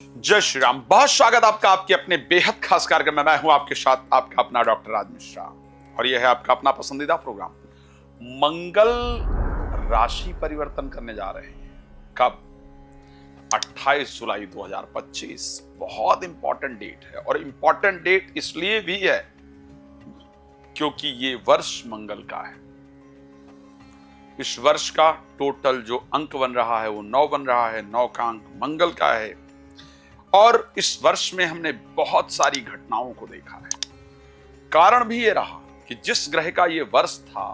जय श्री राम। बहुत स्वागत आपका आपके अपने बेहद खास कार्यक्रम में। मैं हूं आपके साथ आपका अपना डॉक्टर राज मिश्रा और यह है आपका अपना पसंदीदा प्रोग्राम। मंगल राशि परिवर्तन करने जा रहे हैं। कब? 28 जुलाई 2025। बहुत इंपॉर्टेंट डेट है और इंपॉर्टेंट डेट इसलिए भी है क्योंकि ये वर्ष मंगल का है। इस वर्ष का टोटल जो अंक बन रहा है वो 9 बन रहा है। 9 का अंक मंगल का है और इस वर्ष में हमने बहुत सारी घटनाओं को देखा है। कारण भी ये रहा कि जिस ग्रह का ये वर्ष था,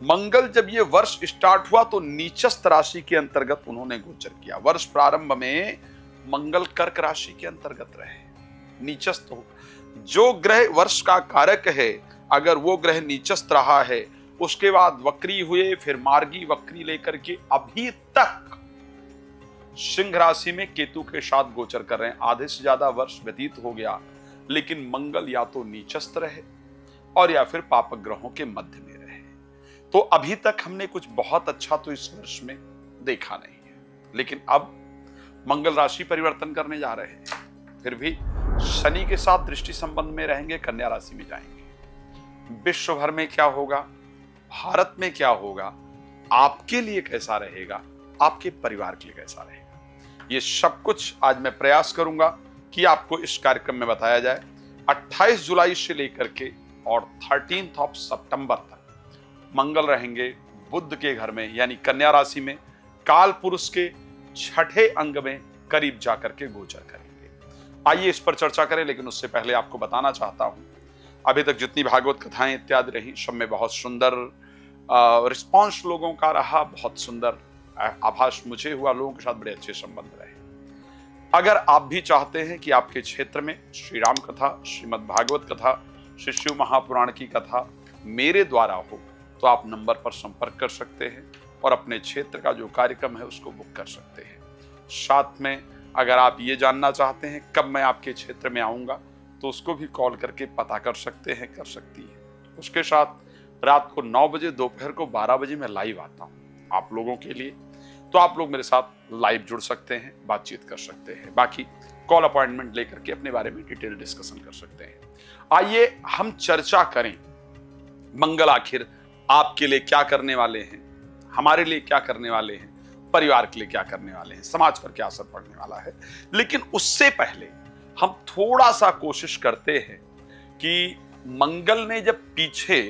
मंगल जब ये वर्ष स्टार्ट हुआ तो नीचस्थ राशि के अंतर्गत उन्होंने गोचर किया। वर्ष प्रारंभ में मंगल कर्क राशि के अंतर्गत रहे, नीचस्थ हो। जो ग्रह वर्ष का कारक है, अगर वो ग्रह नीचस्थ रहा है, उसके बाद वक्री हुए, फिर मार्गी वक्री लेकर के अभी तक सिंह राशि में केतु के साथ गोचर कर रहे हैं। आधे से ज्यादा वर्ष व्यतीत हो गया, लेकिन मंगल या तो नीचस्थ रहे और या फिर पापक ग्रहों के मध्य में रहे। तो अभी तक हमने कुछ बहुत अच्छा तो इस वर्ष में देखा नहीं है, लेकिन अब मंगल राशि परिवर्तन करने जा रहे हैं। फिर भी शनि के साथ दृष्टि संबंध में रहेंगे, कन्या राशि में जाएंगे। विश्व भर में क्या होगा, भारत में क्या होगा, आपके लिए कैसा रहेगा, आपके परिवार के लिए कैसा रहेगा, ये सब कुछ आज मैं प्रयास करूंगा कि आपको इस कार्यक्रम में बताया जाए। 28 जुलाई से लेकर के और 13 सितंबर तक मंगल रहेंगे बुध के घर में, यानी कन्या राशि में, काल पुरुष के छठे अंग में करीब जाकर के गोचर करेंगे। आइए इस पर चर्चा करें, लेकिन उससे पहले आपको बताना चाहता हूं, अभी तक जितनी भागवत कथाएं इत्यादि रही, सब में बहुत सुंदर रिस्पॉन्स लोगों का रहा, बहुत सुंदर आभास मुझे हुआ, लोगों के साथ बड़े अच्छे संबंध रहे। अगर आप भी चाहते हैं कि आपके क्षेत्र में श्री राम कथा, श्रीमद् भागवत कथा, श्री शिव महापुराण की कथा मेरे द्वारा हो, तो आप नंबर पर संपर्क कर सकते हैं और अपने क्षेत्र का जो कार्यक्रम है उसको बुक कर सकते हैं। साथ में अगर आप ये जानना चाहते हैं कब मैं आपके क्षेत्र में आऊँगा, तो उसको भी कॉल करके पता कर सकते हैं, कर सकती है। उसके साथ रात को 9 बजे, दोपहर को 12 बजे मैं लाइव आता हूँ आप लोगों के लिए, तो आप लोग मेरे साथ लाइव जुड़ सकते हैं, बातचीत कर सकते हैं। बाकी कॉल अपॉइंटमेंट लेकर के अपने बारे में डिटेल डिस्कशन कर सकते हैं। आइए हम चर्चा करें, मंगल आखिर आपके लिए क्या करने वाले हैं, हमारे लिए क्या करने वाले हैं, परिवार के लिए क्या करने वाले हैं, समाज पर क्या असर पड़ने वाला है। लेकिन उससे पहले हम थोड़ा सा कोशिश करते हैं कि मंगल ने जब पीछे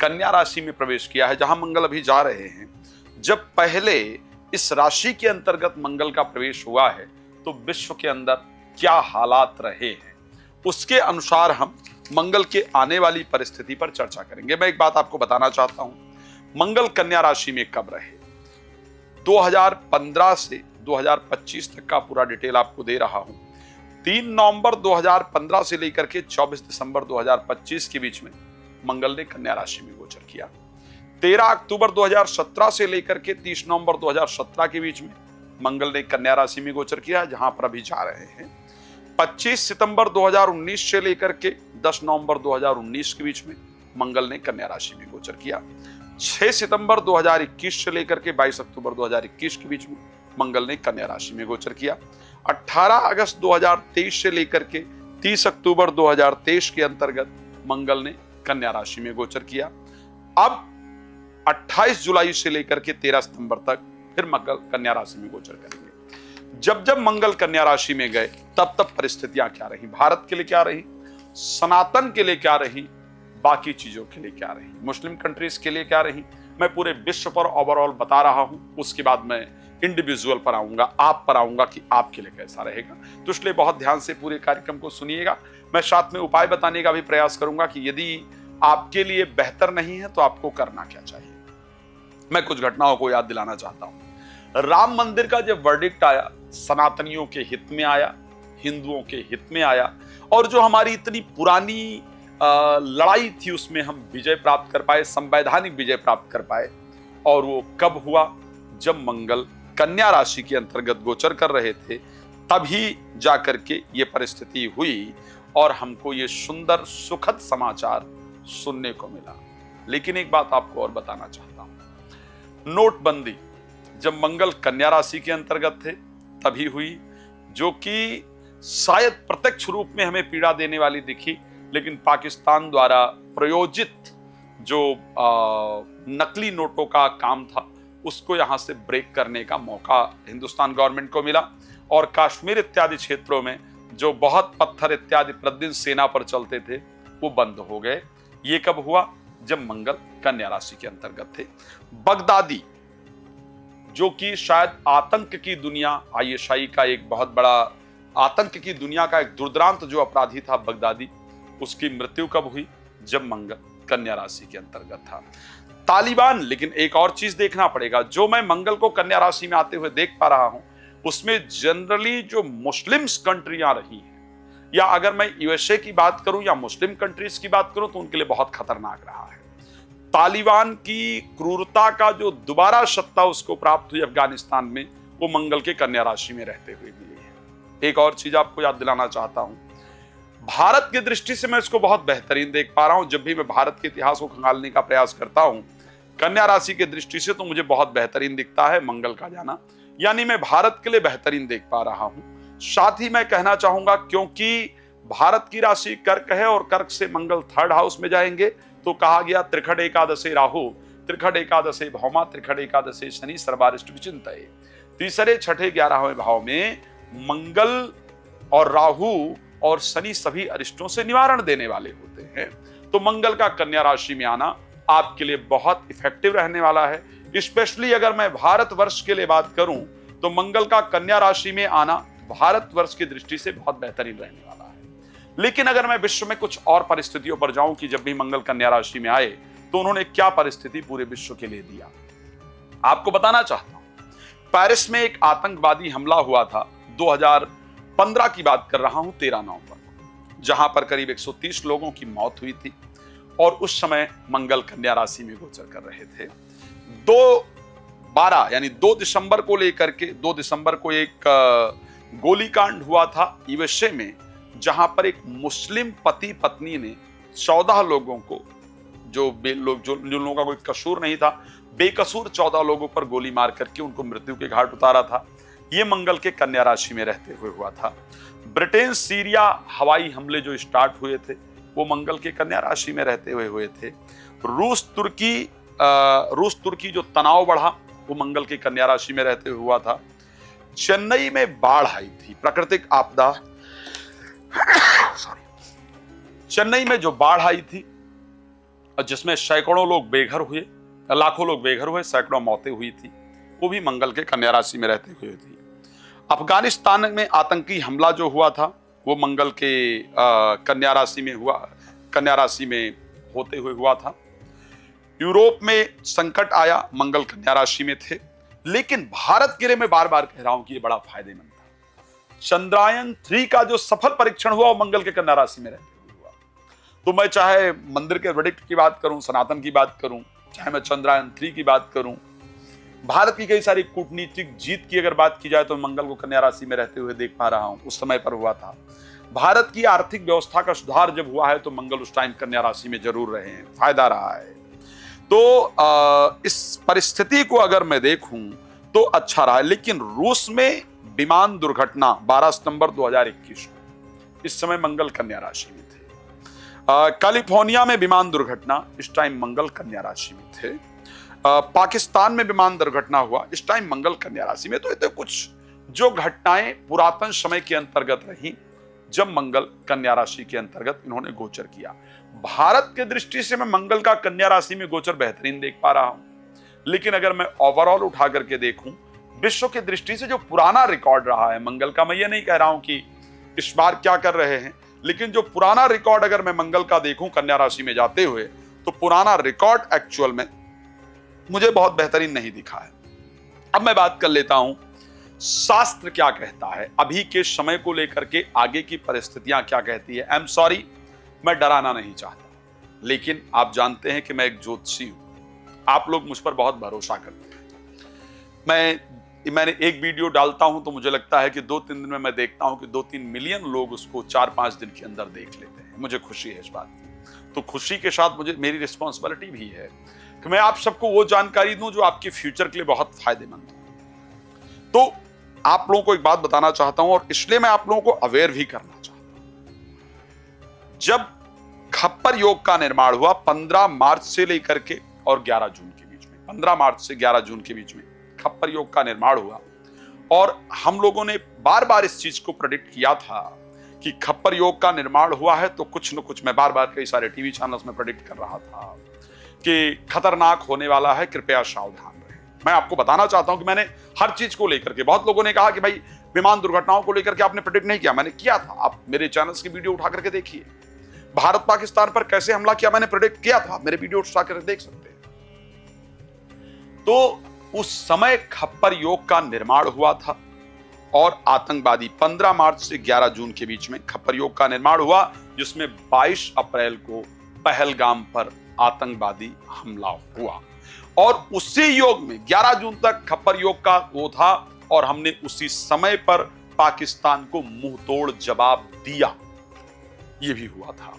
कन्या राशि में प्रवेश किया है, जहां मंगल अभी जा रहे हैं, जब पहले इस राशि के अंतर्गत मंगल का प्रवेश हुआ है तो विश्व के अंदर क्या हालात रहे हैं, उसके अनुसार हम मंगल के आने वाली परिस्थिति पर चर्चा करेंगे। मैं एक बात आपको बताना चाहता हूं, मंगल कन्या राशि में कब रहे, 2015 से 2025 तक का पूरा डिटेल आपको दे रहा हूं। 3 नवंबर 2015 से लेकर के 24 दिसंबर 2025 के बीच में मंगल ने कन्या राशि में गोचर किया। 13 अक्टूबर 2017 से लेकर के 30 नवंबर 2017 के बीच में मंगल ने कन्या राशि में गोचर किया, जहां पर अभी जा रहे हैं। 25 सितंबर 2019 से लेकर के 10 नवंबर 2019 के बीच में मंगल ने कन्या राशि में गोचर किया। 6 सितंबर 2021 से लेकर के 22 अक्टूबर 2021 के बीच में मंगल ने कन्या राशि में गोचर किया। 18 अगस्त 2023 से लेकर के 30 अक्टूबर 2023 के अंतर्गत मंगल ने कन्या राशि में गोचर किया। अब 28 जुलाई से लेकर के 13 सितंबर तक फिर मंगल कन्या राशि में गोचर करेंगे। जब जब मंगल कन्या राशि में गए तब तब परिस्थितियां क्या रही, भारत के लिए क्या रही, सनातन के लिए क्या रही, बाकी चीजों के लिए क्या रही, मुस्लिम कंट्रीज के लिए क्या रही, मैं पूरे विश्व पर ओवरऑल बता रहा हूं। उसके बाद मैं इंडिविजुअल पर आऊंगा, आप पर आऊंगा कि आपके लिए कैसा रहेगा। तो इसलिए बहुत ध्यान से पूरे कार्यक्रम को सुनिएगा। मैं साथ में उपाय बताने का भी प्रयास करूंगा कि यदि आपके लिए बेहतर नहीं है तो आपको करना क्या चाहिए। मैं कुछ घटनाओं को याद दिलाना चाहता हूं। राम मंदिर का जब वर्डिक्ट आया, सनातनियों के हित में आया, हिंदुओं के हित में आया, और जो हमारी इतनी पुरानी लड़ाई थी उसमें हम विजय प्राप्त कर पाए, संवैधानिक विजय प्राप्त कर पाए। और वो कब हुआ, जब मंगल कन्या राशि के अंतर्गत गोचर कर रहे थे, तभी जाकर के ये परिस्थिति हुई और हमको ये सुंदर सुखद समाचार सुनने को मिला। लेकिन एक बात आपको और बताना चाहता हूं, नोटबंदी जब मंगल कन्या राशि के अंतर्गत थे तभी हुई, जो कि शायद प्रत्यक्ष रूप में हमें पीड़ा देने वाली दिखी, लेकिन पाकिस्तान द्वारा प्रयोजित जो नकली नोटों का काम था उसको यहां से ब्रेक करने का मौका हिंदुस्तान गवर्नमेंट को मिला और कश्मीर इत्यादि क्षेत्रों में जो बहुत पत्थर इत्यादि प्रतिदिन सेना पर चलते थे वो बंद हो गए। ये कब हुआ? जब मंगल कन्या राशि के अंतर्गत थे। बगदादी, जो कि शायद आतंक की दुनिया, आईएसआई का एक बहुत बड़ा आतंक की दुनिया का एक दुर्दांत जो अपराधी था बगदादी, उसकी मृत्यु कब हुई? जब मंगल कन्या राशि के अंतर्गत था। तालिबान, लेकिन एक और चीज देखना पड़ेगा, जो मैं मंगल को कन्या राशि में आते हुए देख पा रहा हूं उसमें जनरली जो मुस्लिम्स कंट्रियां रही हैं, या अगर मैं यूएसए की बात करूं या मुस्लिम कंट्रीज की बात करूं तो उनके लिए बहुत खतरनाक रहा है। तालिबान की क्रूरता का जो दोबारा सत्ता उसको प्राप्त हुई अफगानिस्तान में, वो मंगल के कन्या राशि में रहते हुए मिली है। एक और चीज आपको याद दिलाना चाहता हूं, भारत की दृष्टि से मैं इसको बहुत बेहतरीन देख पा रहा हूं। जब भी मैं भारत के इतिहास को खंगालने का प्रयास करता हूं कन्या राशि की दृष्टि से, तो मुझे बहुत बेहतरीन दिखता है मंगल का जाना, यानी मैं भारत के लिए बेहतरीन देख पा रहा हूं। साथ ही मैं कहना चाहूंगा, क्योंकि भारत की राशि कर्क है और कर्क से मंगल 3rd हाउस में जाएंगे, तो कहा गया त्रिखड एकादशे राहु, त्रिखड एकादशे भौमा, त्रिखड एकादशे शनि, सर्वारिष्ट विचिंतये। तीसरे, छठे, 11वें भाव में मंगल और राहु और शनि सभी अरिष्टों से निवारण देने वाले होते हैं। तो मंगल का कन्या राशि में आना आपके लिए बहुत इफेक्टिव रहने वाला है। स्पेशली अगर मैं भारतवर्ष के लिए बात करूं तो मंगल का कन्या राशि में आना भारतवर्ष की दृष्टि से बहुत बेहतरीन रहने वाला है। लेकिन अगर मैं विश्व में कुछ और परिस्थितियों पर जाऊं कि जब भी मंगल कन्या राशि में आए तो उन्होंने क्या परिस्थिति पूरे विश्व के लिए दिया, आपको बताना चाहता हूं। पेरिस में एक आतंकवादी हमला हुआ था 2015 की बात कर रहा हूं, 13 नवंबर को, जहां पर करीब 130 लोगों की मौत हुई थी और उस समय मंगल कन्या राशि में गोचर कर रहे थे। 2/12 यानी 2 दिसंबर को लेकर के 2 दिसंबर को एक गोलीकांड हुआ था यूएसए में, जहां पर एक मुस्लिम पति पत्नी ने 14 लोगों को, जो लोगों का कोई कसूर नहीं था, बेकसूर 14 लोगों पर गोली मार करके उनको मृत्यु के घाट उतारा था। यह मंगल के कन्या राशि में रहते हुए हुआ था। ब्रिटेन सीरिया हवाई हमले जो स्टार्ट हुए थे वो मंगल के कन्या राशि में रहते हुए थे। रूस तुर्की जो तनाव बढ़ा वो मंगल के कन्या राशि में रहते हुए हुआ था। चेन्नई में बाढ़ आई थी, प्राकृतिक आपदा चेन्नई में जो बाढ़ आई थी जिसमें सैकड़ों लोग बेघर हुए, लाखों लोग बेघर हुए, सैकड़ों मौतें हुई थी, वो भी मंगल के कन्या राशि में रहते हुए थी। अफगानिस्तान में आतंकी हमला जो हुआ था वो मंगल के कन्या राशि में हुआ, कन्या राशि में होते हुए हुआ था। यूरोप में संकट आया, मंगल कन्या राशि में थे। लेकिन भारत के लिए मैं बार बार कह रहा हूं कि ये बड़ा फायदेमंद था। चंद्रयान 3 का जो सफल परीक्षण हुआ वो मंगल के कन्या राशि में रहते हुए हुआ। तो मैं चाहे मंदिर के वर्डिक्ट की बात करूं, सनातन की बात करूं, चाहे मैं चंद्रयान 3 की बात करूं, भारत की कई सारी कूटनीतिक जीत की अगर बात की जाए तो मंगल को कन्या राशि में रहते हुए देख पा रहा हूं, उस समय पर हुआ था। भारत की आर्थिक व्यवस्था का सुधार जब हुआ है तो मंगल उस टाइम कन्या राशि में जरूर रहे हैं, फायदा रहा है। तो इस परिस्थिति को अगर मैं देखूं तो अच्छा रहा है। लेकिन रूस में विमान दुर्घटना 12 सितंबर 2021 को, इस समय मंगल कन्या राशि में थे। कैलिफोर्निया में विमान दुर्घटना, इस टाइम मंगल कन्या राशि में थे। पाकिस्तान में विमान दुर्घटना हुआ, इस टाइम मंगल कन्या राशि में। तो ये कुछ जो घटनाएं पुरातन समय के अंतर्गत रही जब मंगल कन्या राशि के अंतर्गत इन्होंने गोचर किया। भारत के दृष्टि से मैं मंगल का कन्या राशि में गोचर बेहतरीन देख पा रहा हूं। लेकिन अगर मैं ओवरऑल उठा करके देखूं विश्व की दृष्टि से जो पुराना रिकॉर्ड रहा है मंगल का, मैं ये नहीं कह रहा हूं कि इस बार क्या कर रहे हैं, लेकिन जो पुराना रिकॉर्ड अगर मैं मंगल का देखूं कन्या राशि में जाते हुए, तो पुराना रिकॉर्ड एक्चुअल में मुझे बहुत बेहतरीन नहीं दिखा है। अब मैं बात कर लेता हूं शास्त्र क्या कहता है, अभी के समय को लेकर के आगे की परिस्थितियां क्या कहती है। आई एम सॉरी, मैं डराना नहीं चाहता, लेकिन आप जानते हैं कि मैं एक ज्योतिषी हूं, आप लोग मुझ पर बहुत भरोसा करते हैं। मैंने एक वीडियो डालता हूं तो मुझे लगता है कि 2-3 दिन में मैं देखता हूं कि 2-3 मिलियन लोग उसको 4-5 दिन के अंदर देख लेते हैं। मुझे खुशी है इस बात की। तो खुशी के साथ मुझे मेरी रिस्पॉन्सिबिलिटी भी है कि मैं आप सबको वो जानकारी दूं जो आपके फ्यूचर के लिए बहुत फायदेमंद हो। तो आप लोगों को एक बात बताना चाहता हूं और इसलिए मैं आप लोगों को अवेयर भी करना चाहता हूं। जब खप्पर योग का निर्माण हुआ 15 मार्च से लेकर के और 11 जून के बीच में, 15 मार्च से 11 जून के बीच में खप्पर योग का निर्माण हुआ और हम लोगों ने बार बार इस चीज को प्रेडिक्ट किया था कि खप्पर योग का निर्माण हुआ है तो कुछ न कुछ, मैं बार बार कई सारे टीवी चैनल्स में प्रेडिक्ट कर रहा था कि खतरनाक होने वाला है, कृपया सावधान रहें। मैं आपको बताना चाहता हूं कि मैंने हर चीज को लेकर के, बहुत लोगों ने कहा कि भाई विमान दुर्घटनाओं को लेकर के आपने प्रेडिक्ट नहीं किया, मैंने किया था। आप मेरे चैनल्स की वीडियो उठा करके देखिए, भारत पाकिस्तान पर कैसे हमला किया मैंने प्रेडिक्ट किया था, मेरे वीडियो उठा करके देख सकते हैं। तो उस समय खप्पर योग का निर्माण हुआ था और आतंकवादी 15 मार्च से 11 जून के बीच में खप्पर योग का निर्माण हुआ, जिसमें 22 अप्रैल को पहलगाम पर आतंकवादी हमला हुआ और उसी योग में 11 जून तक खप्पर योग का वो था और हमने उसी समय पर पाकिस्तान को मुंहतोड़ जवाब दिया, ये भी हुआ था।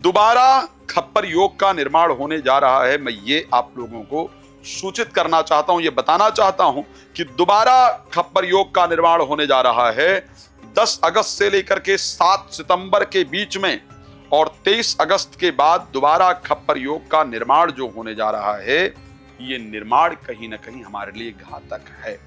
दोबारा खप्पर योग का निर्माण होने जा रहा है, मैं ये आप लोगों को सूचित करना चाहता हूं, ये बताना चाहता हूं कि दोबारा खप्पर योग का निर्माण होने जा रहा है 10 अगस्त से लेकर के 7 सितंबर के बीच में और 23 अगस्त के बाद दोबारा खप्पर योग का निर्माण जो होने जा रहा है, ये निर्माण कहीं ना कहीं हमारे लिए घातक है।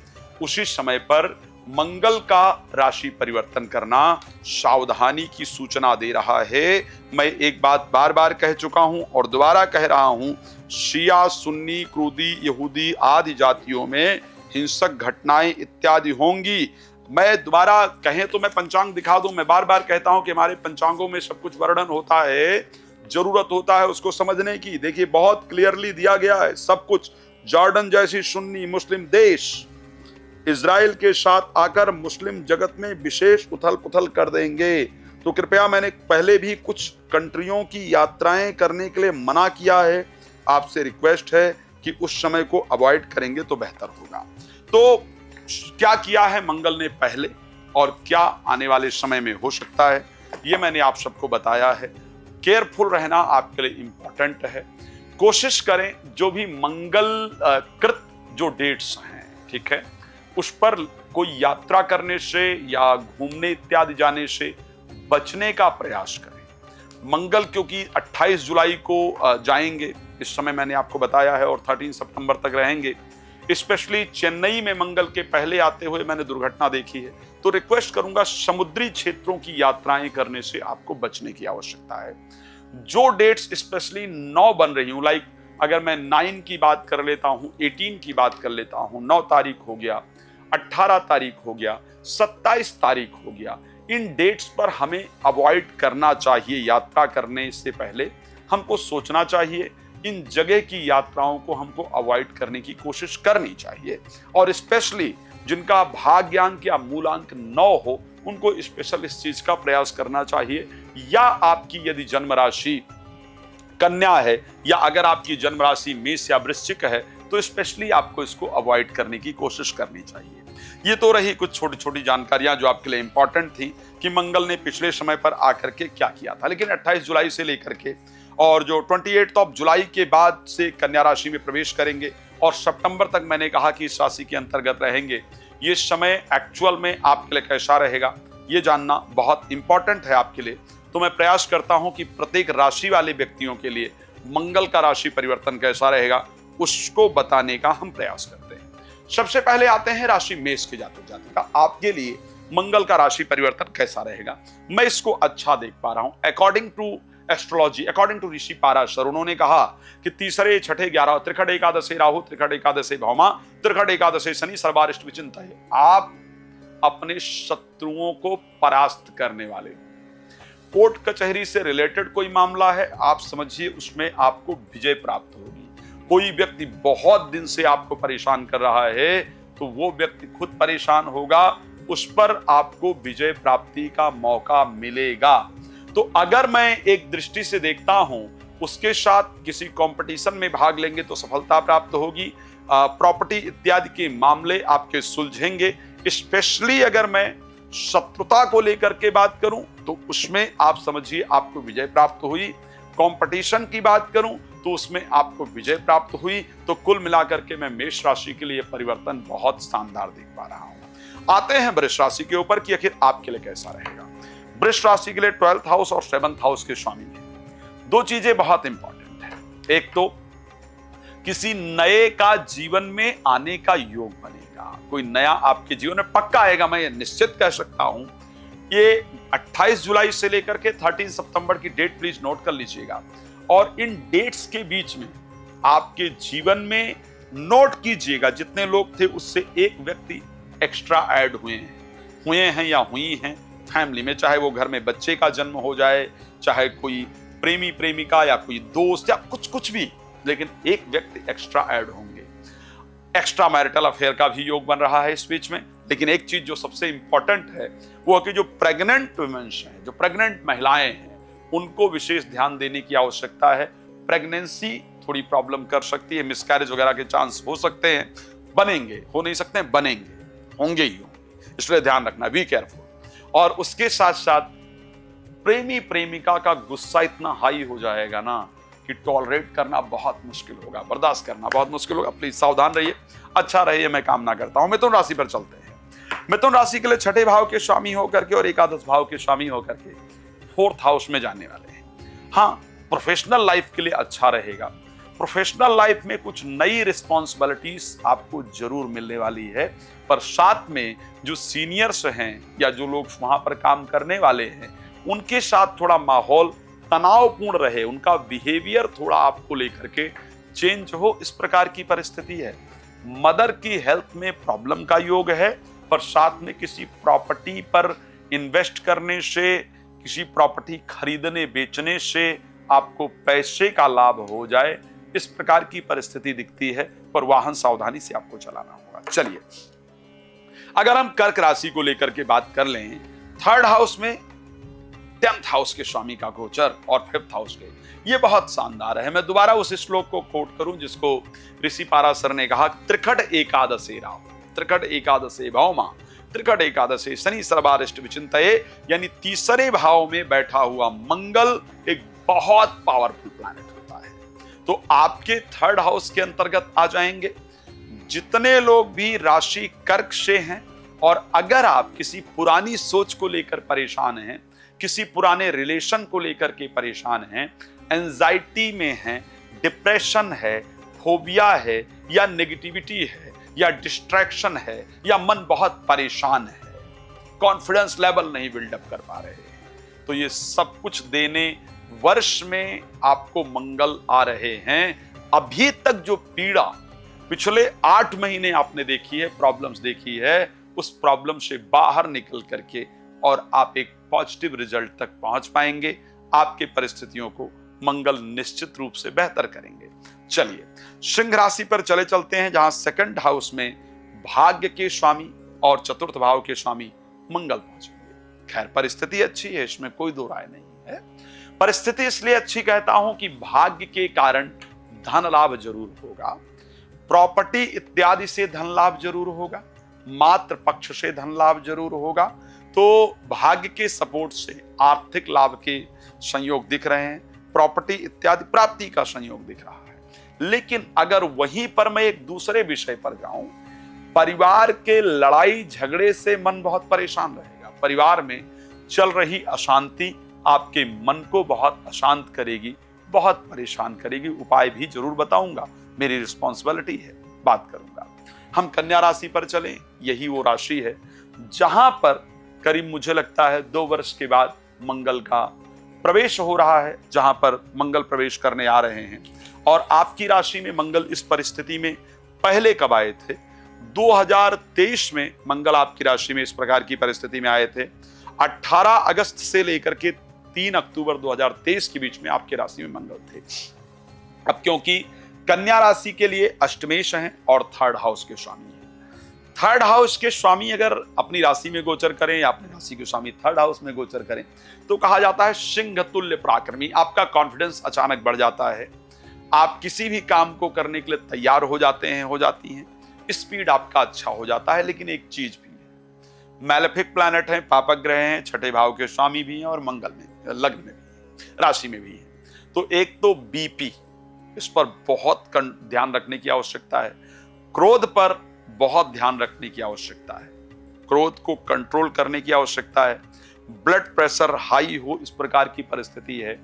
उसी समय पर मंगल का राशि परिवर्तन करना सावधानी की सूचना दे रहा है। मैं एक बात बार बार कह चुका हूं और दोबारा कह रहा हूं, शिया, सुन्नी, क्रूदी, यहूदी आदि जातियों में हिंसक घटनाएं इत्यादि होंगी। मैं दोबारा कहें तो मैं पंचांग दिखा दूं, मैं बार बार कहता हूं कि हमारे पंचांगों में सब कुछ वर्णन होता है, जरूरत होता है उसको समझने की। देखिए बहुत क्लियरली दिया गया है सब कुछ। जॉर्डन जैसी सुन्नी मुस्लिम देश इजराइल के साथ आकर मुस्लिम जगत में विशेष उथल पुथल कर देंगे, तो कृपया, मैंने पहले भी कुछ कंट्रियों की यात्राएं करने के लिए मना किया है, आपसे रिक्वेस्ट है कि उस समय को अवॉइड करेंगे तो बेहतर होगा। तो क्या किया है मंगल ने पहले और क्या आने वाले समय में हो सकता है, ये मैंने आप सबको बताया है। केयरफुल रहना आपके लिए इंपॉर्टेंट है। कोशिश करें जो भी मंगल कृत जो डेट्स हैं, ठीक है, उस पर कोई यात्रा करने से या घूमने इत्यादि जाने से बचने का प्रयास करें। मंगल क्योंकि 28 जुलाई को जाएंगे, इस समय मैंने आपको बताया है, और 13 सितंबर तक रहेंगे। स्पेशली चेन्नई में मंगल के पहले आते हुए मैंने दुर्घटना देखी है, तो रिक्वेस्ट करूंगा समुद्री क्षेत्रों की यात्राएं करने से आपको बचने की आवश्यकता है। जो डेट्स स्पेशली 9 बन रही हूं, लाइक अगर मैं 9 की बात कर लेता हूं, 18 की बात कर लेता हूं, 9 तारीख हो गया, 18 तारीख हो गया, 27 तारीख हो गया, इन डेट्स पर हमें अवॉइड करना चाहिए। यात्रा करने से पहले हमको सोचना चाहिए, इन जगह की यात्राओं को हमको अवॉइड करने की कोशिश करनी चाहिए। और स्पेशली जिनका भाग्यांक या मूलांक 9 हो, उनको स्पेशल इस चीज का प्रयास करना चाहिए। या आपकी यदि जन्म राशि कन्या है या अगर आपकी जन्म राशि मेष या वृश्चिक है, तो स्पेशली आपको इसको अवॉइड करने की कोशिश करनी चाहिए। ये तो रही कुछ छोटी छोटी जानकारियां जो आपके लिए इंपॉर्टेंट थी कि मंगल ने पिछले समय पर आकर के क्या किया था। लेकिन 28 जुलाई से लेकर के और जो 28 जुलाई के बाद से कन्या राशि में प्रवेश करेंगे और सितंबर तक मैंने कहा कि इस राशि के अंतर्गत रहेंगे। ये समय एक्चुअल में आपके लिए कैसा रहेगा, ये जानना बहुत इंपॉर्टेंट है आपके लिए। तो मैं प्रयास करता हूं कि प्रत्येक राशि वाले व्यक्तियों के लिए मंगल का राशि परिवर्तन कैसा रहेगा, उसको बताने का हम प्रयास करते हैं। सबसे पहले आते हैं राशि मेष के जातक जातिका, आपके लिए मंगल का राशि परिवर्तन कैसा रहेगा। मैं इसको अच्छा देख पा रहा हूं। According to astrology, according to Rishi Parashar, उन्होंने कहा कि तीसरे, छठे, 11 त्रिखट एकादशे राहु, त्रिखट एकादशे भौमा, त्रिखट एकादशे शनि, सर्वारिष्ट विचिंत है। आप अपने शत्रुओं को परास्त करने वाले। कोर्ट कचहरी से रिलेटेड कोई मामला है, आप समझिए उसमें आपको विजय प्राप्त होगी। कोई व्यक्ति बहुत दिन से आपको परेशान कर रहा है, तो वो व्यक्ति खुद परेशान होगा, उस पर आपको विजय प्राप्ति का मौका मिलेगा। तो अगर मैं एक दृष्टि से देखता हूं, उसके साथ किसी कंपटीशन में भाग लेंगे तो सफलता प्राप्त होगी। प्रॉपर्टी इत्यादि के मामले आपके सुलझेंगे। स्पेशली अगर मैं शत्रुता को लेकर के बात करूं तो उसमें आप समझिए आपको विजय प्राप्त हुई। कंपटीशन की बात करूं तो उसमें आपको विजय प्राप्त हुई। तो कुल मिलाकर के मैं मेष राशि के लिए परिवर्तन बहुत शानदार देख पा रहा हूं। आते हैं वृष राशि के ऊपर कि आखिर आपके लिए कैसा रहेगा। वृष राशि के लिए 12th हाउस और 7th हाउस के स्वामी हैं। दो चीजें बहुत इंपॉर्टेंट है। एक तो किसी नए का जीवन में आने का योग बनेगा, कोई नया आपके जीवन में पक्का आएगा, मैं ये निश्चित कह सकता हूं। ये 28 जुलाई से लेकर के 13 सितंबर की डेट प्लीज नोट कर लीजिएगा, और इन डेट्स के बीच में आपके जीवन में नोट कीजिएगा जितने लोग थे उससे एक व्यक्ति एक्स्ट्रा ऐड हुए हैं या हुई हैं फैमिली में, चाहे वो घर में बच्चे का जन्म हो जाए, चाहे कोई प्रेमी प्रेमिका या कोई दोस्त या कुछ भी, लेकिन एक व्यक्ति एक्स्ट्रा ऐड होंगे। एक्स्ट्रा मैरिटल अफेयर का भी योग बन रहा है इस बीच में। लेकिन एक चीज जो सबसे इंपॉर्टेंट है वो कि जो प्रेग्नेंट वुमेन्स हैं, जो प्रेग्नेंट महिलाएं हैं, उनको विशेष ध्यान देने की आवश्यकता है। प्रेगनेंसी थोड़ी प्रॉब्लम कर सकती है, मिसकैरेज वगैरह के चांस हो सकते हैं, बनेंगे, हो नहीं सकते, बनेंगे, होंगे ही होंगे, इसलिए ध्यान रखना, बी केयरफुल। और उसके साथ साथ प्रेमी प्रेमिका का गुस्सा इतना हाई हो जाएगा ना कि टॉलरेट करना बहुत मुश्किल होगा, बर्दाश्त करना बहुत मुश्किल होगा। प्लीज सावधान रहिए, अच्छा रहिए, मैं कामना करता हूं। मिथुन राशि पर चलते हैं। मिथुन राशि के लिए 6ठे भाव के स्वामी होकर के और एकादश भाव के स्वामी होकर के 4th हाउस में जाने वाले हैं। हाँ, प्रोफेशनल लाइफ के लिए अच्छा रहेगा। प्रोफेशनल लाइफ में कुछ नई रिस्पॉन्सिबिलिटीज आपको जरूर मिलने वाली है, पर साथ में जो सीनियर्स हैं या जो लोग वहां पर काम करने वाले हैं, उनके साथ थोड़ा माहौल तनावपूर्ण रहे, उनका बिहेवियर थोड़ा आपको लेकर के चेंज हो, इस प्रकार की परिस्थिति है। मदर की हेल्थ में प्रॉब्लम का योग है, पर साथ में किसी प्रॉपर्टी पर इन्वेस्ट करने से, किसी प्रॉपर्टी खरीदने बेचने से आपको पैसे का लाभ हो जाए, इस प्रकार की परिस्थिति दिखती है। पर वाहन सावधानी से आपको चलाना होगा। चलिए, अगर हम कर्क राशि को लेकर के बात कर लें, 3rd हाउस में 10th हाउस के स्वामी का गोचर और 5th हाउस के, ये बहुत शानदार है। मैं दोबारा उस श्लोक को कोट करूं जिसको ऋषि पाराशर ने कहा, त्रिकट एकादशे राव, त्रिकट एकादशे भौमा, त्रिकट एकादशे शनि सर्वारिष्ट विचिंतये, यानी तीसरे भाव में बैठा हुआ मंगल एक बहुत पावरफुल प्लैनेट होता है। तो आपके 3rd हाउस के अंतर्गत आ जाएंगे। जितने लोग भी राशि कर्क से हैं, और अगर आप किसी पुरानी सोच को लेकर परेशान हैं, किसी पुराने रिलेशन को लेकर के परेशान हैं, एंजाइटी में हैं, डिप्रेशन है, फोबिया है, या नेगेटिविटी है, या डिस्ट्रैक्शन है, या मन बहुत परेशान है, कॉन्फिडेंस लेवल नहीं बिल्डअप कर पा रहे, तो ये सब कुछ देने वर्ष में आपको मंगल आ रहे हैं। अभी तक जो पीड़ा पिछले 8 महीने आपने देखी है, प्रॉब्लम्स देखी है, उस प्रॉब्लम से बाहर निकल करके और आप एक पॉजिटिव रिजल्ट तक पहुंच पाएंगे। आपके परिस्थितियों को मंगल निश्चित रूप से बेहतर करेंगे। चलिए, सिंह राशि पर चलते हैं, जहां 2nd हाउस में भाग्य के स्वामी और 4th भाव के स्वामी मंगल पहुंचेंगे। खैर, परिस्थिति अच्छी है, इसमें कोई दो राय नहीं है। परिस्थिति इसलिए अच्छी कहता हूं कि भाग्य के कारण धन लाभ जरूर होगा, प्रॉपर्टी इत्यादि से धन लाभ जरूर होगा, मात्र पक्ष से धन लाभ जरूर होगा। तो भाग्य के सपोर्ट से आर्थिक लाभ के संयोग दिख रहे हैं, प्रॉपर्टी इत्यादि प्राप्ति का संयोग दिख रहा है। लेकिन अगर वहीं पर मैं एक दूसरे विषय पर जाऊं, परिवार के लड़ाई झगड़े से मन बहुत परेशान रहेगा। परिवार में चल रही अशांति आपके मन को बहुत अशांत करेगी, बहुत परेशान करेगी। उपाय भी जरूर बताऊंगा, मेरी रिस्पॉन्सिबिलिटी है, बात करूंगा। हम कन्या राशि पर चलें। यही वो राशि है जहां पर करीब मुझे लगता है 2 वर्ष के बाद मंगल का प्रवेश हो रहा है, जहां पर मंगल प्रवेश करने आ रहे हैं। और आपकी राशि में मंगल इस परिस्थिति में पहले कब आए थे? 2023 में मंगल आपकी राशि में इस प्रकार की परिस्थिति में आए थे। 18 अगस्त से लेकर के 3 अक्टूबर 2023 के बीच में आपकी राशि में मंगल थे। अब क्योंकि कन्या राशि के लिए अष्टमेश हैं और 3rd हाउस के स्वामी हैं, 3rd हाउस के स्वामी अगर अपनी राशि में गोचर करें या अपनी राशि के स्वामी 3rd हाउस में गोचर करें, तो कहा जाता है सिंह तुल्य पराक्रमी। आपका कॉन्फिडेंस अचानक बढ़ जाता है, आप किसी भी काम को करने के लिए तैयार हो जाते हैं, हो जाती हैं, स्पीड आपका अच्छा हो जाता है। लेकिन एक चीज भी है, मैलेफिक प्लैनेट है, पापक ग्रह हैं, 6ठे भाव के स्वामी भी हैं और मंगल में, लग्न में भी, राशि में भी है। तो एक तो बीपी, इस पर बहुत ध्यान रखने की आवश्यकता है। क्रोध पर बहुत ध्यान रखने की आवश्यकता है। क्रोध को कंट्रोल करने की आवश्यकता है, ब्लड प्रेशर हाई हो इस प्रकार की परिस्थिति है,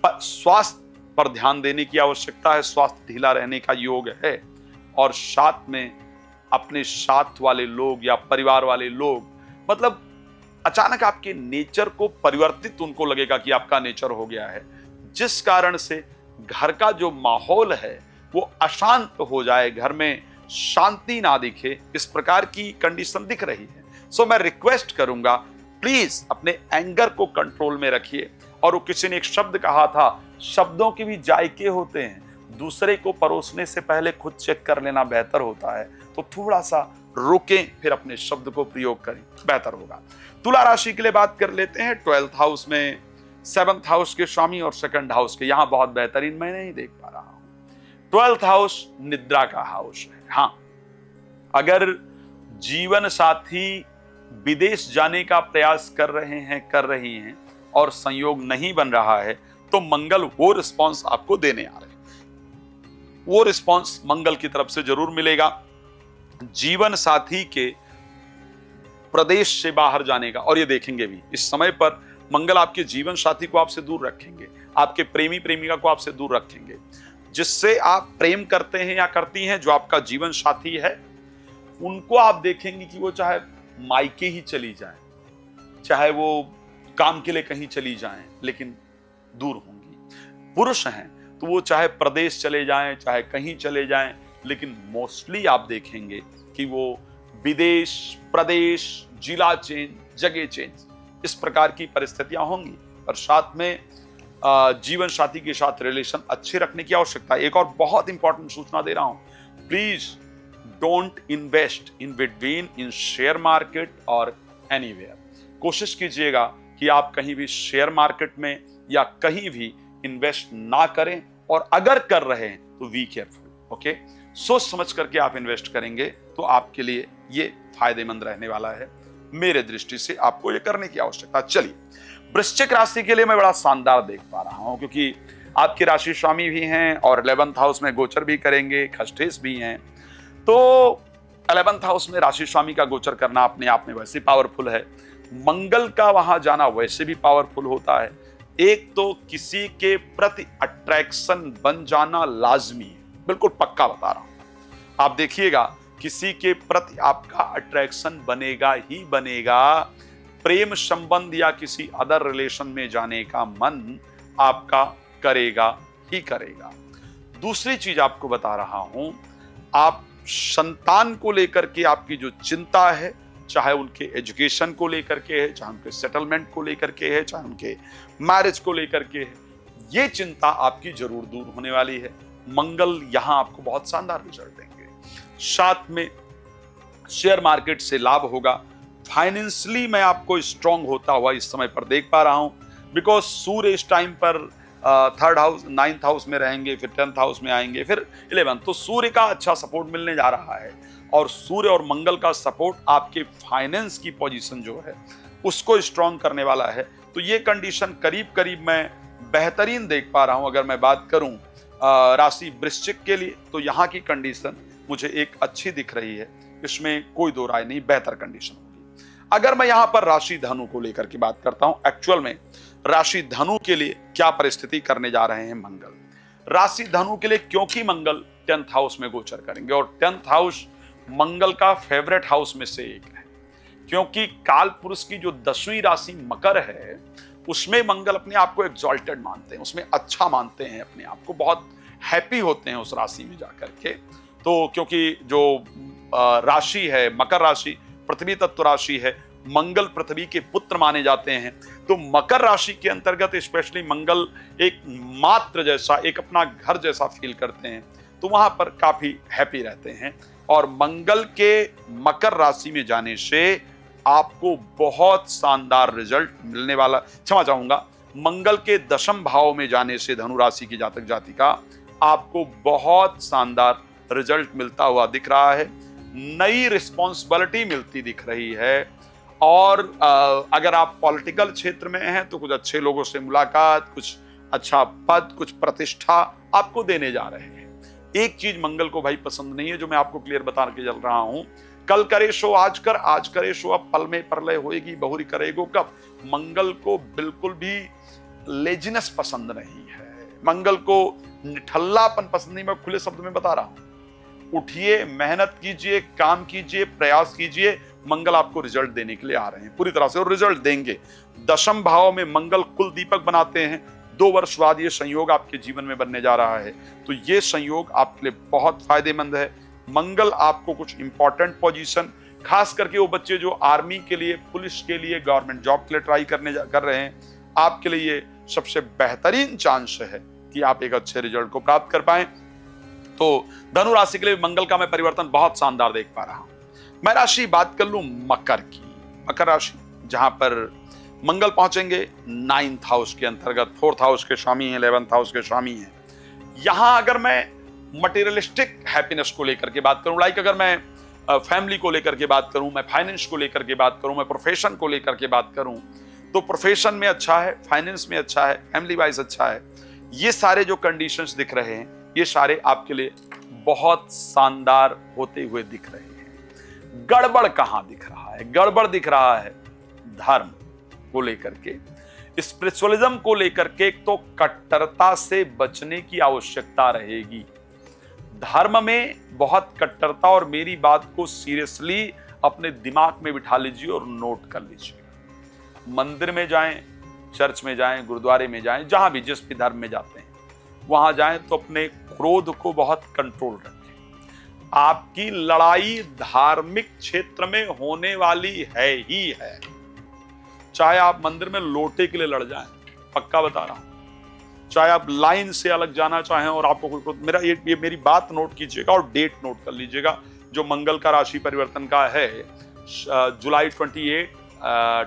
स्वास्थ्य पर ध्यान देने की आवश्यकता है, स्वास्थ्य ढीला रहने का योग है, और साथ में अपने साथ वाले लोग या परिवार वाले लोग, मतलब अचानक आपके नेचर को परिवर्तित उनको लगेगा कि आपका नेचर हो गया है, जिस कारण से घर का जो माहौल है वो अशांत हो जाए, घर में शांति ना दिखे, इस प्रकार की कंडीशन दिख रही है। सो मैं रिक्वेस्ट करूंगा, प्लीज अपने एंगर को कंट्रोल में रखिए। और वो किसी ने एक शब्द कहा था, शब्दों के भी जायके होते हैं, दूसरे को परोसने से पहले खुद चेक कर लेना बेहतर होता है। तो थोड़ा सा रुकें, फिर अपने शब्द को प्रयोग करें, बेहतर होगा। तुला राशि के लिए बात कर लेते हैं। 12th हाउस में 7th हाउस के स्वामी और 2nd हाउस के, यहां बहुत बेहतरीन मैं नहीं देख पा रहा हूं। 12th हाउस निद्रा का हाउस है। हाँ, अगर जीवन साथी विदेश जाने का प्रयास कर रही हैं और संयोग नहीं बन रहा है, तो मंगल वो रिस्पॉन्स आपको देने आ रहे हैं। वो रिस्पॉन्स मंगल की तरफ से जरूर मिलेगा, जीवन साथी के प्रदेश से बाहर जाने का। और ये देखेंगे भी, इस समय पर मंगल आपके जीवन साथी को आपसे दूर रखेंगे, आपके प्रेमी प्रेमिका को आपसे दूर रखेंगे। जिससे आप प्रेम करते हैं या करती हैं, जो आपका जीवन साथी है, उनको आप देखेंगे कि वो चाहे मायके ही चली जाएं, चाहे वो काम के लिए कहीं चली जाएं, लेकिन दूर होंगी। पुरुष हैं तो वो चाहे प्रदेश चले जाएं, चाहे कहीं चले जाएं, लेकिन मोस्टली आप देखेंगे कि वो विदेश, प्रदेश, जिला चेंज, जगह चेंज, इस प्रकार की परिस्थितियां होंगी। और साथ में जीवन साथी के साथ रिलेशन अच्छे रखने की आवश्यकता है। एक और बहुत इंपॉर्टेंट सूचना दे रहा हूं, please don't invest in between in share market और एनीवेयर। कोशिश कीजिएगा कि आप कहीं भी शेयर मार्केट में या कहीं भी इन्वेस्ट ना करें, और अगर कर रहे हैं तो बी केयरफुल। ओके, सोच समझ करके आप इन्वेस्ट करेंगे तो आपके लिए ये फायदेमंद रहने वाला है। मेरे दृष्टि से आपको ये करने की आवश्यकता। चलिए, वृश्चिक राशि के लिए मैं बड़ा शानदार देख पा रहा हूं, क्योंकि आपके राशि स्वामी भी हैं और 11th हाउस में गोचर भी करेंगे, खष्टेश भी हैं। तो 11th हाउस में राशि स्वामी का गोचर करना अपने आप में वैसे पावरफुल है, मंगल का वहां जाना वैसे भी पावरफुल होता है। एक तो किसी के प्रति अट्रैक्शन बन जाना लाजमी है, बिल्कुल पक्का बता रहा हूं। आप देखिएगा, किसी के प्रति आपका अट्रैक्शन बनेगा ही बनेगा। प्रेम संबंध या किसी अदर रिलेशन में जाने का मन आपका करेगा ही करेगा। दूसरी चीज आपको बता रहा हूं, आप संतान को लेकर के आपकी जो चिंता है, चाहे उनके एजुकेशन को लेकर के है, चाहे उनके सेटलमेंट को लेकर के है, चाहे उनके मैरिज को लेकर के है, ये चिंता आपकी जरूर दूर होने वाली है। मंगल यहां आपको बहुत शानदार रिजल्ट देंगे। साथ में शेयर मार्केट से लाभ होगा। फाइनेंशियली मैं आपको स्ट्रांग होता हुआ इस समय पर देख पा रहा हूं, बिकॉज सूर्य इस टाइम पर 3rd हाउस 9th हाउस में रहेंगे, फिर 10th हाउस में आएंगे, फिर 11th। तो सूर्य का अच्छा सपोर्ट मिलने जा रहा है, और सूर्य और मंगल का सपोर्ट आपके फाइनेंस की पोजीशन जो है उसको स्ट्रांग करने वाला है। तो ये कंडीशन करीब करीब मैं बेहतरीन देख पा रहा हूं। अगर मैं बात करूं राशि वृश्चिक के लिए, तो यहाँ की कंडीशन मुझे एक अच्छी दिख रही है, इसमें कोई दो राय नहीं, बेहतर कंडीशन होगी। अगर मैं यहाँ पर राशि धनु को लेकर के बात करता हूं, एक्चुअल में राशि धनु के लिए क्या परिस्थिति करने जा रहे हैं मंगल। राशि धनु के लिए, क्योंकि मंगल 10th हाउस में गोचर करेंगे, और 10th हाउस मंगल का फेवरेट हाउस में से एक है, क्योंकि काल पुरुष की जो 10वीं राशि मकर है, उसमें मंगल अपने आप को एक्सॉल्टेड मानते हैं, उसमें अच्छा मानते हैं अपने आप को, बहुत हैप्पी होते हैं उस राशि में जाकर के। तो क्योंकि जो राशि है मकर राशि, पृथ्वी तत्व राशि है, मंगल पृथ्वी के पुत्र माने जाते हैं। तो मकर राशि के अंतर्गत स्पेशली मंगल एक मात्र जैसा, एक अपना घर जैसा फील करते हैं, तो वहां पर काफी हैप्पी रहते हैं। और मंगल के मकर राशि में जाने से आपको बहुत शानदार रिजल्ट मिलने वाला, क्षमा चाहूंगा, मंगल के 10th भाव में जाने से धनु राशि की जातक जातिका आपको बहुत शानदार रिजल्ट मिलता हुआ दिख रहा है। नई रिस्पॉन्सिबिलिटी मिलती दिख रही है। और अगर आप पॉलिटिकल क्षेत्र में हैं तो कुछ अच्छे लोगों से मुलाकात, कुछ अच्छा पद, कुछ प्रतिष्ठा आपको देने जा रहे हैं। एक चीज मंगल को भाई पसंद नहीं है, जो मैं आपको क्लियर बता के चल रहा हूं, कल करे सो आज कर, आज करे सो अब, पल में प्रलय होएगी बहुरी करेगो कब। मंगल को बिल्कुल भी लेजिनेस पसंद नहीं है, मंगल को निठल्लापन पसंद नहीं। मैं खुले शब्द में बता रहा हूं, उठिए, मेहनत कीजिए, काम कीजिए, प्रयास कीजिए, मंगल आपको रिजल्ट देने के लिए आ रहे हैं पूरी तरह से, और रिजल्ट देंगे। दशम भाव में मंगल कुल दीपक बनाते हैं। 2 वर्ष बाद ये संयोग आपके जीवन में बनने जा रहा है, तो ये संयोग आपके लिए बहुत फायदेमंद है। मंगल आपको कुछ इंपॉर्टेंट पोजीशन, खास करके वो बच्चे जो आर्मी के लिए, पुलिस के लिए, गवर्नमेंट जॉब के लिए ट्राई कर रहे हैं, आपके लिए ये सबसे बेहतरीन चांस है कि आप एक अच्छे रिजल्ट को प्राप्त कर पाएं। तो धनु राशि के लिए मंगल का मैं परिवर्तन बहुत शानदार देख पा रहा हूं। मैं राशि बात कर लूं मकर की, मकर राशि जहां पर मंगल पहुंचेंगे 9th हाउस के अंतर्गत, 4th हाउस के स्वामी हैं, 11th हाउस के स्वामी हैं। यहां अगर मैं मटेरियलिस्टिक हैप्पीनेस को लेकर के बात करूं, लाइक अगर मैं फैमिली को लेकर के बात करूं, मैं फाइनेंस को लेकर के बात करूं, मैं प्रोफेशन को लेकर के बात करूं, तो प्रोफेशन में अच्छा है, फाइनेंस में अच्छा है, फैमिली वाइज अच्छा है। ये सारे जो कंडीशंस दिख रहे हैं, ये सारे आपके लिए बहुत शानदार होते हुए दिख रहे हैं। गड़बड़ कहां दिख रहा है? गड़बड़ दिख रहा है धर्म को लेकर के, स्पिरिचुअलिज्म को लेकर के। एक तो कट्टरता से बचने की आवश्यकता रहेगी। धर्म में बहुत कट्टरता, और मेरी बात को सीरियसली अपने दिमाग में बिठा लीजिए और नोट कर लीजिए। मंदिर में जाएं, चर्च में जाएं, गुरुद्वारे में जाएं, जहां भी जिस भी धर्म में जाते हैं वहां जाएं, तो अपने क्रोध को बहुत कंट्रोल रखें। आपकी लड़ाई धार्मिक क्षेत्र में होने वाली है ही है, चाहे आप मंदिर में लोटे के लिए लड़ जाएं, पक्का बता रहा हूं, चाहे आप लाइन से अलग जाना चाहें और आपको कोई, मेरा ये मेरी बात नोट कीजिएगा और डेट नोट कर लीजिएगा जो मंगल का राशि परिवर्तन का है, जुलाई 28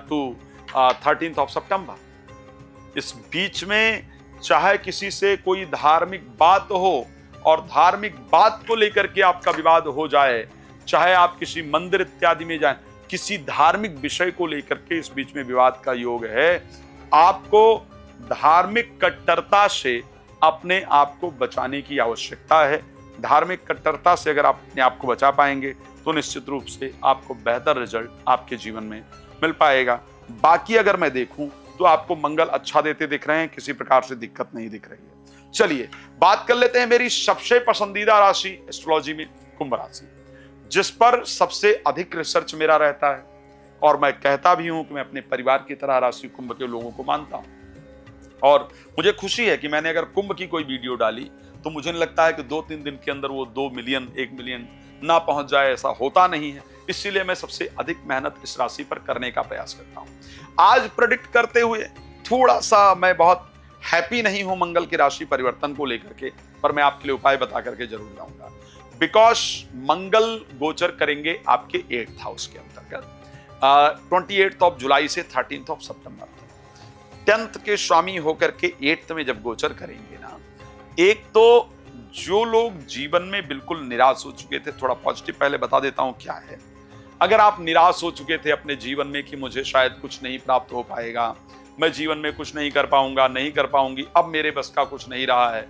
टू 13th ऑफ सितंबर। इस बीच में चाहे किसी से कोई धार्मिक बात हो और धार्मिक बात को लेकर के आपका विवाद हो जाए, चाहे आप किसी मंदिर इत्यादि में जाएं, किसी धार्मिक विषय को लेकर के इस बीच में विवाद का योग है। आपको धार्मिक कट्टरता से अपने आप को बचाने की आवश्यकता है। धार्मिक कट्टरता से अगर आप अपने आप को बचा पाएंगे तो निश्चित रूप से आपको बेहतर रिजल्ट आपके जीवन में मिल पाएगा। बाकी अगर मैं देखूं तो आपको मंगल अच्छा देते दिख रहे हैं, किसी प्रकार से दिक्कत नहीं दिख रही है। चलिए बात कर लेते हैं मेरी सबसे पसंदीदा राशि एस्ट्रोलॉजी में, कुंभ राशि, जिस पर सबसे अधिक रिसर्च मेरा रहता है, और मैं कहता भी हूं कि मैं अपने परिवार की तरह राशि कुंभ के लोगों को मानता हूं। और मुझे खुशी है कि मैंने अगर कुंभ की कोई वीडियो डाली तो मुझे नहीं लगता है कि 2-3 दिन के अंदर वो 2 मिलियन 1 मिलियन ना पहुंच जाए, ऐसा होता नहीं है। इसीलिए मैं सबसे अधिक मेहनत इस राशि पर करने का प्रयास करता हूं। आज प्रेडिक्ट करते हुए थोड़ा सा मैं बहुत हैप्पी नहीं हूं मंगल की राशि परिवर्तन को लेकर के, पर मैं आपके लिए उपाय बता करके जरूर जाऊंगा। बिकॉज मंगल गोचर करेंगे आपके 8th हाउस के अंतर्गत 28 ऑफ जुलाई से 13th ऑफ सितंबर तक। 10th के स्वामी होकर के 8th में जब गोचर करेंगे ना, एक तो जो लोग जीवन में बिल्कुल निराश हो चुके थे, थोड़ा पॉजिटिव पहले बता देता हूं क्या है। अगर आप निराश हो चुके थे अपने जीवन में कि मुझे शायद कुछ नहीं प्राप्त हो पाएगा, मैं जीवन में कुछ नहीं कर पाऊंगा, नहीं कर पाऊंगी, अब मेरे बस का कुछ नहीं रहा है,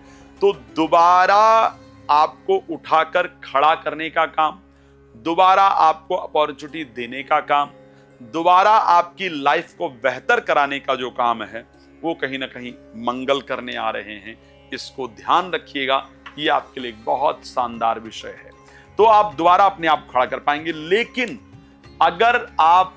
तो दोबारा आपको उठाकर खड़ा करने का काम, दोबारा आपको अपॉर्चुनिटी देने का काम, दोबारा आपकी लाइफ को बेहतर कराने का जो काम है, वो कहीं ना कहीं मंगल करने आ रहे हैं। इसको ध्यान रखिएगा, ये आपके लिए एक बहुत शानदार विषय है। तो आप दोबारा अपने आप खड़ा कर पाएंगे। लेकिन अगर आप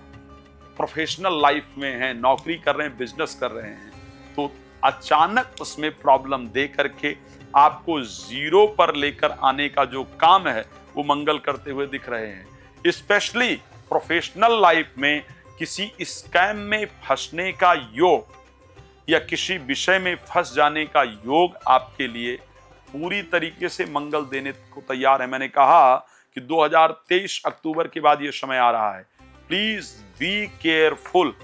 प्रोफेशनल लाइफ में हैं, नौकरी कर रहे हैं, बिजनेस कर रहे हैं, तो अचानक उसमें प्रॉब्लम दे करके आपको 0 पर लेकर आने का जो काम है वो मंगल करते हुए दिख रहे हैं। स्पेशली प्रोफेशनल लाइफ में किसी स्कैम में फंसने का योग या किसी विषय में फंस जाने का योग आपके लिए पूरी तरीके से मंगल देने को तैयार है। मैंने कहा कि 2023 अक्टूबर के बाद ये समय आ रहा है। Please be careful.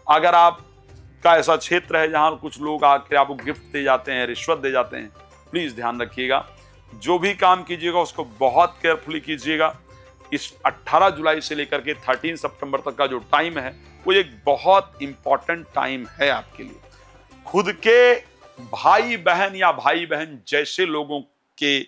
अगर आप का ऐसा क्षेत्र है जहां कुछ लोग आकर आपको गिफ्ट दे जाते हैं, रिश्वत दे जाते हैं, प्लीज ध्यान रखिएगा। जो भी काम कीजिएगा उसको बहुत केयरफुली कीजिएगा। इस 18 जुलाई से लेकर के 13 सितंबर तक का जो टाइम है वो एक बहुत इंपॉर्टेंट टाइम है आपके लिए। खुद के भाई बहन या भाई बहन जैसे लोगों के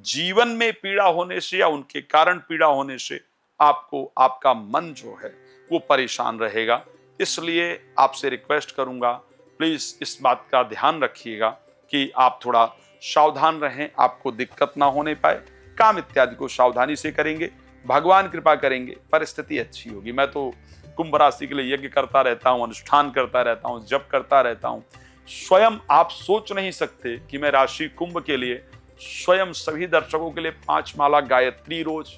जीवन में पीड़ा होने से या उनके कारण पीड़ा होने से आपको आपका मन जो है वो परेशान रहेगा। इसलिए आपसे रिक्वेस्ट करूंगा, प्लीज इस बात का ध्यान रखिएगा कि आप थोड़ा सावधान रहें, आपको दिक्कत ना होने पाए। काम इत्यादि को सावधानी से करेंगे, भगवान कृपा करेंगे, परिस्थिति अच्छी होगी। मैं तो कुंभ राशि के लिए यज्ञ करता रहता हूं, अनुष्ठान करता रहता हूं, जप करता रहता हूं। स्वयं आप सोच नहीं सकते कि मैं राशि कुंभ के लिए स्वयं सभी दर्शकों के लिए 5 माला गायत्री रोज,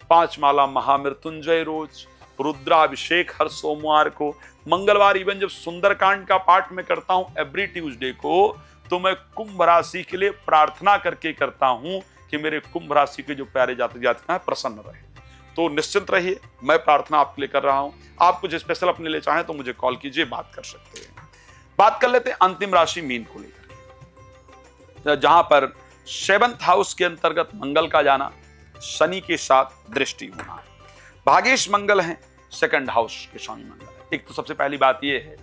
5 माला महामृत्युंजय रोज, रुद्राभिषेक हर सोमवार को, मंगलवार इवन जब सुंदरकांड का पाठ में करता हूं एवरी ट्यूसडे को, तो मैं कुंभ राशि के लिए प्रार्थना करके करता हूं कि मेरे कुंभ राशि के जो प्यारे जातक जातिकाएं प्रसन्न रहे। तो निश्चिंत रहिए, मैं प्रार्थना आपके लिए कर रहा हूं। आप कुछ स्पेशल अपने लिए चाहें तो मुझे कॉल कीजिए, बात कर सकते हैं। बात कर लेते हैं अंतिम राशि मीन को लेकर, जहां पर 7th हाउस के अंतर्गत मंगल का जाना, शनि के साथ दृष्टि होना। भागेश मंगल है, 2nd हाउस के स्वामी मंगल है। एक तो सबसे पहली बात यह है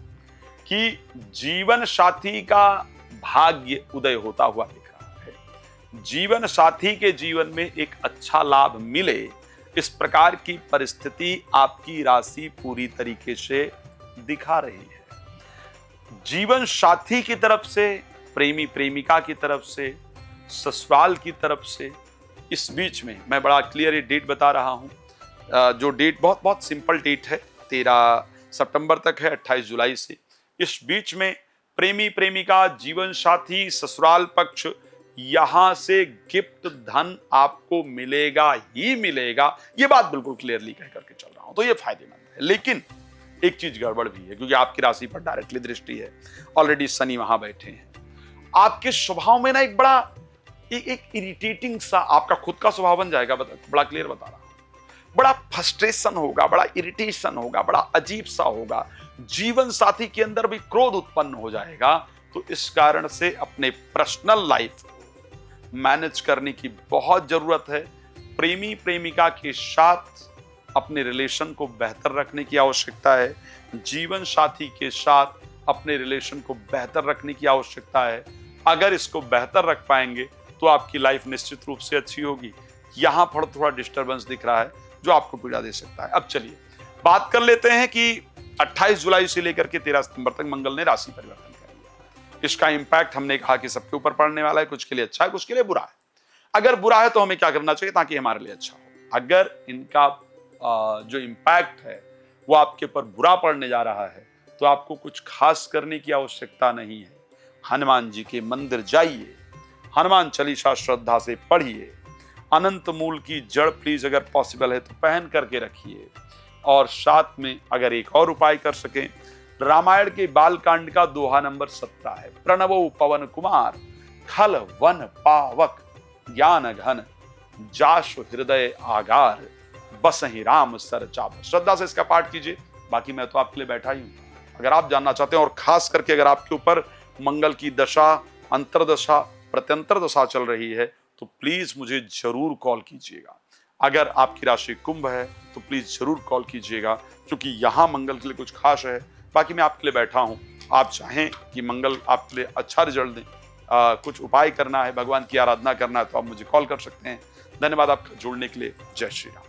कि जीवन साथी का भाग्य उदय होता हुआ दिख रहा है। जीवन साथी के जीवन में एक अच्छा लाभ मिले, इस प्रकार की परिस्थिति आपकी राशि पूरी तरीके से दिखा रही है। जीवन साथी की तरफ से, प्रेमी प्रेमिका की तरफ से, ससुराल की तरफ से, इस बीच में मैं बड़ा क्लियर डेट बता रहा हूं। जो डेट बहुत सिंपल डेट है, 13 सितंबर तक है, 28 जुलाई से। इस बीच में प्रेमी प्रेमिका, जीवन साथी, ससुराल पक्ष, यहां से गिफ्ट धन आपको मिलेगा ही मिलेगा। ये बात बिल्कुल क्लियरली कह करके चल रहा हूं, तो ये फायदेमंद है। लेकिन एक चीज गड़बड़ भी है, क्योंकि आपकी राशि पर डायरेक्टली दृष्टि है, ऑलरेडी शनि वहां बैठे हैं। आपके स्वभाव में ना एक बड़ा एक इरिटेटिंग सा आपका खुद का स्वभाव बन जाएगा। बड़ा क्लियर बता रहा हूं, बड़ा फ्रस्ट्रेशन होगा, बड़ा इरिटेशन होगा, बड़ा अजीब सा होगा। जीवन साथी के अंदर भी क्रोध उत्पन्न हो जाएगा। तो इस कारण से अपने पर्सनल लाइफ मैनेज करने की बहुत जरूरत है। प्रेमी प्रेमिका के साथ अपने रिलेशन को बेहतर रखने की आवश्यकता है। जीवन साथी के साथ अपने रिलेशन को बेहतर रखने की आवश्यकता है। अगर इसको बेहतर रख पाएंगे तो आपकी लाइफ निश्चित रूप से अच्छी होगी। यहां पर थोड़ा डिस्टरबेंस दिख रहा है जो आपको पीड़ा दे सकता है। अब चलिए बात कर लेते हैं कि 28 जुलाई से लेकर के 13 सितंबर तक मंगल ने राशि परिवर्तन कर लिया। इसका इंपैक्ट हमने कहा कि सबके ऊपर पड़ने वाला है, कुछ के लिए अच्छा है, कुछ के लिए बुरा है। अगर बुरा है तो हमें क्या करना चाहिए ताकि हमारे लिए अच्छा हो। अगर इनका जो इम्पैक्ट है वो आपके ऊपर बुरा पड़ने जा रहा है तो आपको कुछ खास करने की आवश्यकता नहीं है। हनुमान जी के मंदिर जाइए, हनुमान चालीसा श्रद्धा से पढ़िए, अनंत मूल की जड़ प्लीज अगर पॉसिबल है तो पहन करके रखिए, और साथ में अगर एक और उपाय कर सकें, रामायण के बालकांड का दोहा नंबर 17 है, प्रणवो पवन कुमार खल वन पावक ज्ञान घन जाशु हृदय आगार बसहि राम सर चाप। श्रद्धा से इसका पाठ कीजिए। बाकी मैं तो आपके लिए बैठा ही हूं। अगर आप जानना चाहते हैं और खास करके अगर आपके ऊपर मंगल की दशा, अंतरदशा, प्रत्यंतर दशा चल रही है तो प्लीज मुझे जरूर कॉल कीजिएगा। अगर आपकी राशि कुंभ है तो प्लीज जरूर कॉल कीजिएगा, क्योंकि यहां मंगल के लिए कुछ खास है। बाकी मैं आपके लिए बैठा हूं। आप चाहें कि मंगल आपके लिए अच्छा रिजल्ट दें, कुछ उपाय करना है, भगवान की आराधना करना है, तो आप मुझे कॉल कर सकते हैं। धन्यवाद आपका जुड़ने के लिए। जय श्री राम।